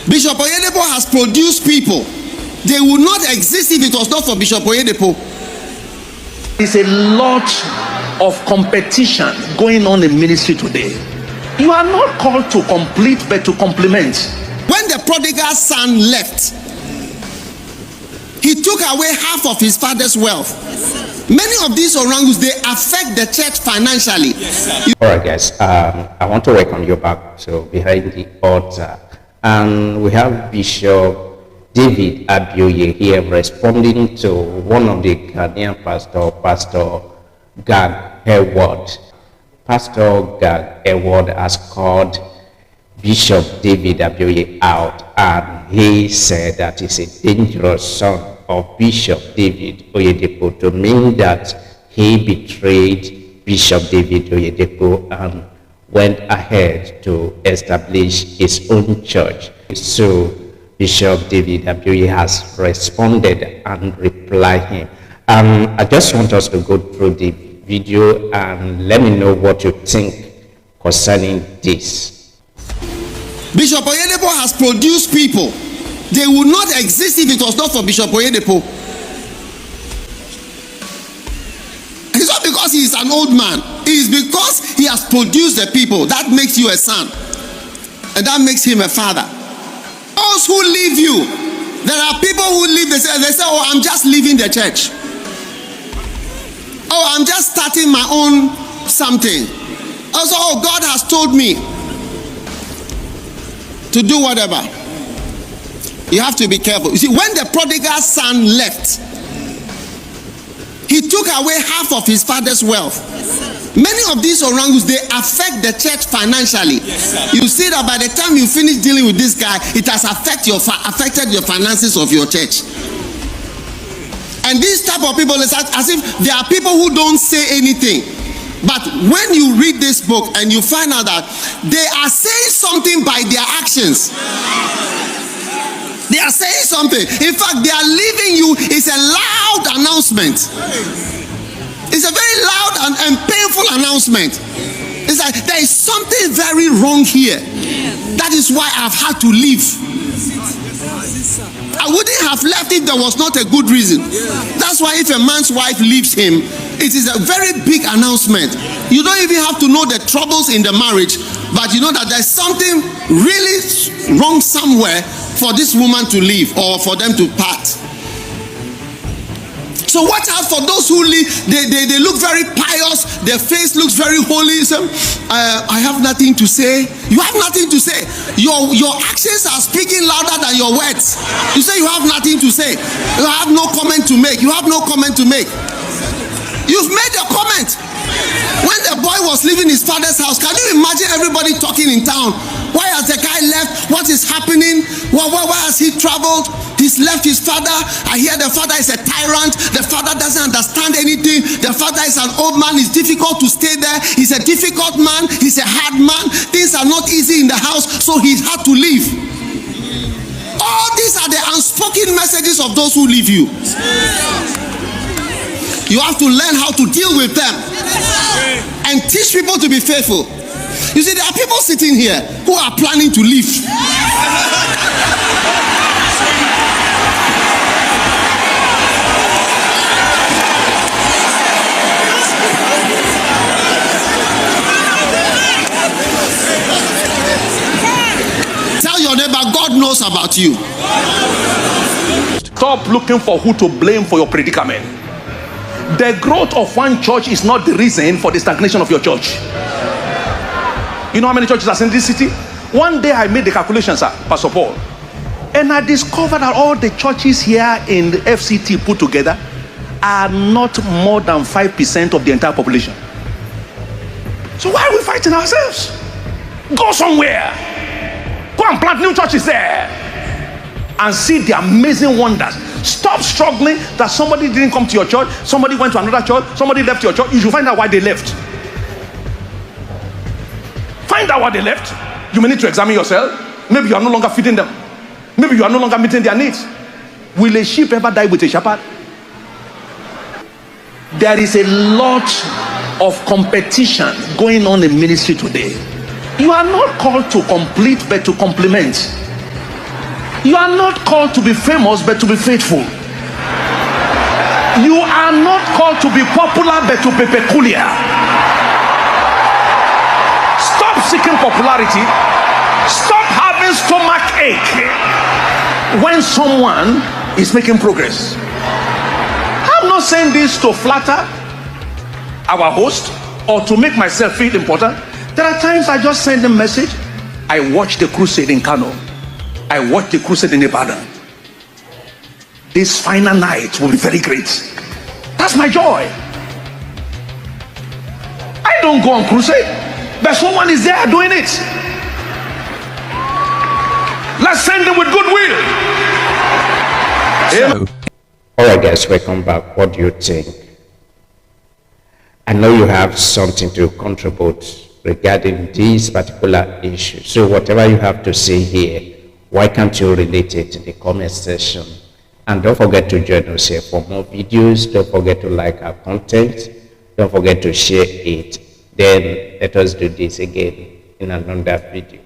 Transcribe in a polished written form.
Bishop Oyedepo has produced people. They would not exist if it was not for Bishop Oyedepo. There's a lot of competition going on in ministry today. You are not called to complete, but to complement. When the prodigal son left, he took away half of his father's wealth. Many of these orangus, they affect the church financially. All right, guys, I want to welcome you back to Behind the Altar. And we have Bishop David Abioye here responding to one of the Ghanaian pastor, Pastor Ghanaian. Pastor Ghanaian has called Bishop David Abioye out, and he said that it's a dangerous son of Bishop David Oyedepo, to mean that he betrayed Bishop David Oyedepo and went ahead to establish his own church. So Bishop David Abioye has responded and replied him. I just want us to go through the video and let me know what you think concerning this. Bishop Oyedepo has produced people. They would not exist if it was not for Bishop Oyedepo. It's not because he is an old man. It is because he has produced the people. That makes you a son. And that makes him a father. Those who leave you, there are people who leave, they say, oh, I'm just leaving the church. Oh, I'm just starting my own something. Also, oh, God has told me to do whatever. You have to be careful. You see, when the prodigal son left, he took away half of his father's wealth. Many of these orangus, they affect the church financially. You see that by the time you finish dealing with this guy, it has affected your finances of your church. And these type of people, it's as if there are people who don't say anything. But when you read this book and you find out that they are saying something by their actions. They are saying something. In fact, they are leaving you. It's a loud announcement. It's a very loud and painful announcement. It's like there is something very wrong here. That is why I've had to leave. I wouldn't have left if there was not a good reason. That's why if a man's wife leaves him, it is a very big announcement. You don't even have to know the troubles in the marriage, but you know that there's something really wrong somewhere for this woman to leave or for them to part. So watch out for those who leave. They look very pious. Their face looks very holy. So, I have nothing to say. You have nothing to say. Your actions are speaking louder than your words. You say you have nothing to say. You have no comment to make. You have no comment to make. You've made your comment. When the boy was leaving his father's house, can you imagine everybody talking in town? Why has the guy left? What is happening? Why has he traveled? He's left his father. I hear the father is a tyrant. The father doesn't understand anything. The father is an old man. It's difficult to stay there. He's a difficult man. He's a hard man. Things are not easy in the house, so he had to leave. All these are the unspoken messages of those who leave you. You have to learn how to deal with them and teach people to be faithful. You see, there are people sitting here who are planning to leave. Tell your neighbor, God knows about you. Stop looking for who to blame for your predicament. The growth of one church is not the reason for the stagnation of your church. You know how many churches are in this city? One day I made the calculation, sir, Pastor Paul, and I discovered that all the churches here in the FCT put together are not more than 5% of the entire population. So why are we fighting ourselves? Go somewhere. Go and plant new churches there and see the amazing wonders. Stop struggling that somebody didn't come to your church, somebody went to another church, somebody left your church. You should find out why they left. Find out why they left. You may need to examine yourself. Maybe you are no longer feeding them. Maybe you are no longer meeting their needs. Will a sheep ever die with a shepherd? There is a lot of competition going on in ministry today. You are not called to complete, but to complement. You are not called to be famous, but to be faithful. You are not called to be popular, but to be peculiar. Stop seeking popularity. Stop having stomach ache when someone is making progress. I'm not saying this to flatter our host or to make myself feel important. There are times I just send a message. I watched the crusade in Kano. I watched the crusade in Ibadan. This final night will be very great. That's my joy. I don't go on crusade, but someone is there doing it. Let's send them with goodwill. So, all right, guys, welcome back. What do you think? I know you have something to contribute regarding this particular issue. So whatever you have to say here, why can't you relate it in the comment section? And don't forget to join us here for more videos. Don't forget to like our content. Don't forget to share it. Then let us do this again in another video.